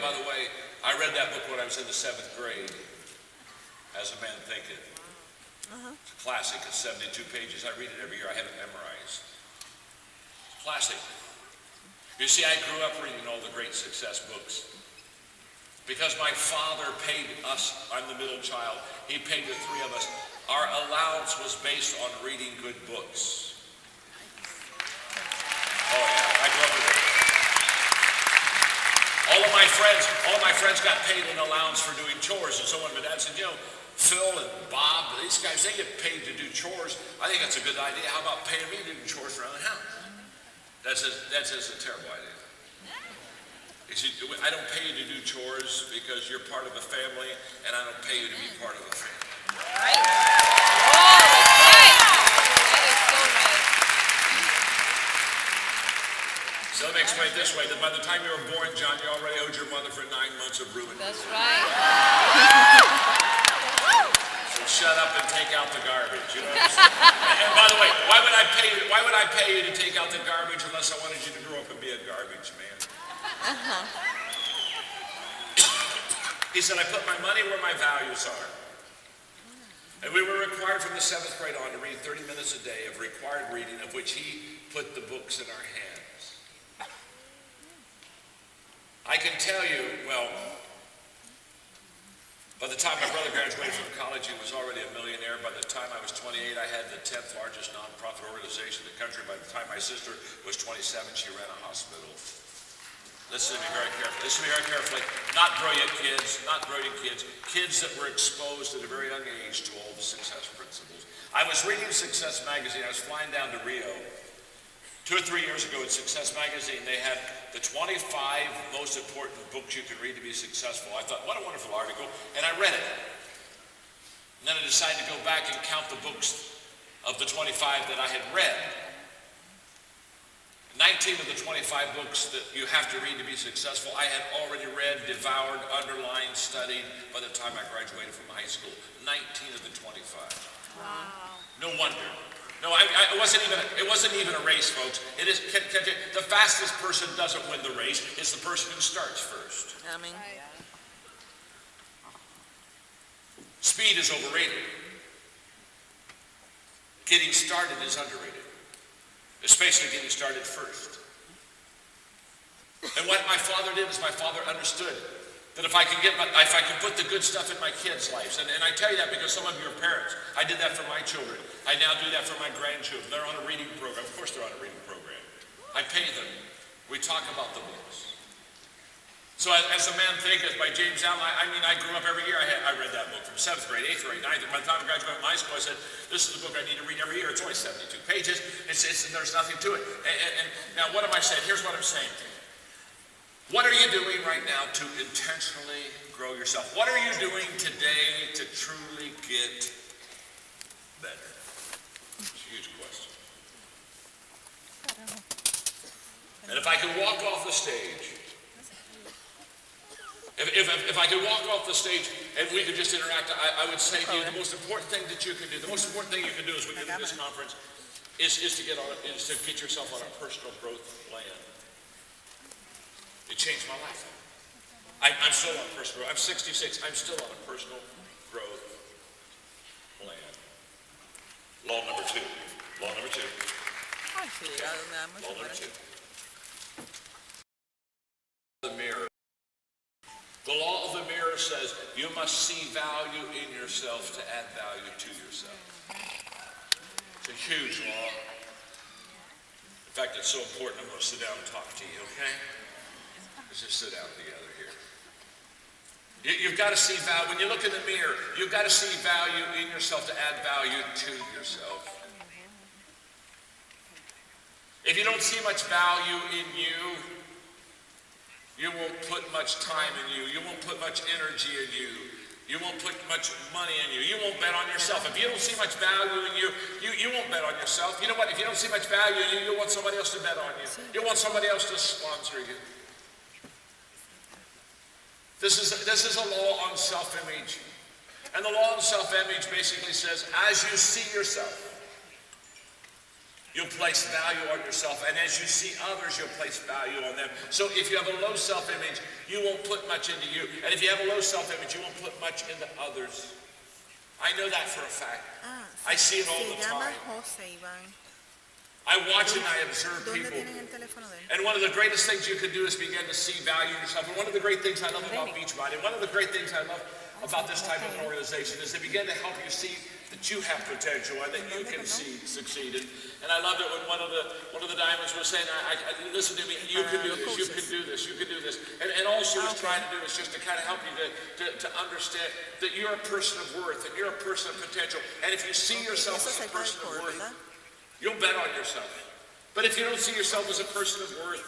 by the way, I read that book when I was in the 7th grade, As a Man Thinketh. It's a classic. It's 72 pages. I read it every year. I have it memorized. It's a classic. You see, I grew up reading all the great success books. Because my father paid us, I'm the middle child, he paid the 3 of us. Our allowance was based on reading good books. Oh yeah, I grew up with it. All of my friends got paid an allowance for doing chores. And so when my dad said, you know, Phil and Bob, these guys, they get paid to do chores. I think that's a good idea. How about paying me to do chores around the house? That's just a terrible idea. See, I don't pay you to do chores because you're part of a family, and I don't pay you to be part of a family. Right. Oh, that's right. That is so right. So let me explain it this way, that by the time you were born, John, you already owed your mother for 9 months of ruin. That's right. So shut up and take out the garbage. You know what I'm saying? And by the way, why would I pay you to take out the garbage unless I wanted you to grow up and be a garbage man? He said, I put my money where my values are. And we were required from the 7th grade on to read 30 minutes a day of required reading, of which he put the books in our hands. I can tell you, well, by the time my brother graduated from college, he was already a millionaire. By the time I was 28, I had the 10th largest nonprofit organization in the country. By the time my sister was 27, she ran a hospital. Listen to me very carefully. Listen to me very carefully. Not brilliant kids, kids that were exposed at a very young age to all the success principles. I was reading Success Magazine. I was flying down to Rio 2 or 3 years ago in Success Magazine. They had the 25 most important books you can read to be successful. I thought, what a wonderful article, and I read it. And then I decided to go back and count the books of the 25 that I had read. 19 of the 25 books that you have to read to be successful, I had already read, devoured, underlined, studied by the time I graduated from high school. 19 of the 25. Wow. No wonder. No, it wasn't even a race, folks. It is. The fastest person doesn't win the race. It's the person who starts first. I mean, speed is overrated. Getting started is underrated. Especially getting started first. And what my father did is my father understood that if I can put the good stuff in my kids' lives, and I tell you that because some of you are parents. I did that for my children. I now do that for my grandchildren. They're on a reading program. Of course they're on a reading program. I pay them. We talk about the books. So as a Man Thinketh by James Allen, I grew up every year. I read that book from 7th grade, 8th grade, 9th. And by the time I graduated from high school, I said, this is the book I need to read every year. It's only 72 pages. There's nothing to it. And now what am I saying? Here's what I'm saying. What are you doing right now to intentionally grow yourself? What are you doing today to truly get better? It's a huge question. And if I could walk off the stage, if I could walk off the stage and we could just interact, I would say to you, the most important thing that you can do, the most important thing you can do as we get to this conference is to get yourself on a personal growth plan. It changed my life. I'm still on personal growth. I'm 66. I'm still on a personal growth plan. Law number 2. Law number 2. Law number 2. The mirror. The law of the mirror says you must see value in yourself to add value to yourself. It's a huge law. In fact, it's so important I'm going to sit down and talk to you, okay? Let's just sit down together here. You've got to see value. When you look in the mirror, you've got to see value in yourself to add value to yourself. If you don't see much value in you, you won't put much time in you. You won't put much energy in you. You won't put much money in you. You won't bet on yourself. If you don't see much value in you, you won't bet on yourself. You know what? If you don't see much value in you, you'll want somebody else to bet on you. You'll want somebody else to sponsor you. This is a law on self-image. And the law on self-image basically says, as you see yourself, You'll place value on yourself, and as you see others, you'll place value on them. So if you have a low self-image, you won't put much into you. And if you have a low self-image, you won't put much into others. I know that for a fact. I see it all the time. I watch and I observe people. And one of the greatest things you can do is begin to see value in yourself. And one of the great things I love about Beachbody, one of the great things I love about this type of an organization is they begin to help you see that you have potential and that you can succeed. And I loved it when one of the diamonds was saying, listen to me, you can do this, you can do this, you can do this. And all she was trying to do is just to kind of help you to understand that you're a person of worth, that you're a person of potential. And if you see yourself as a person of worth, you'll bet on yourself. But if you don't see yourself as a person of worth,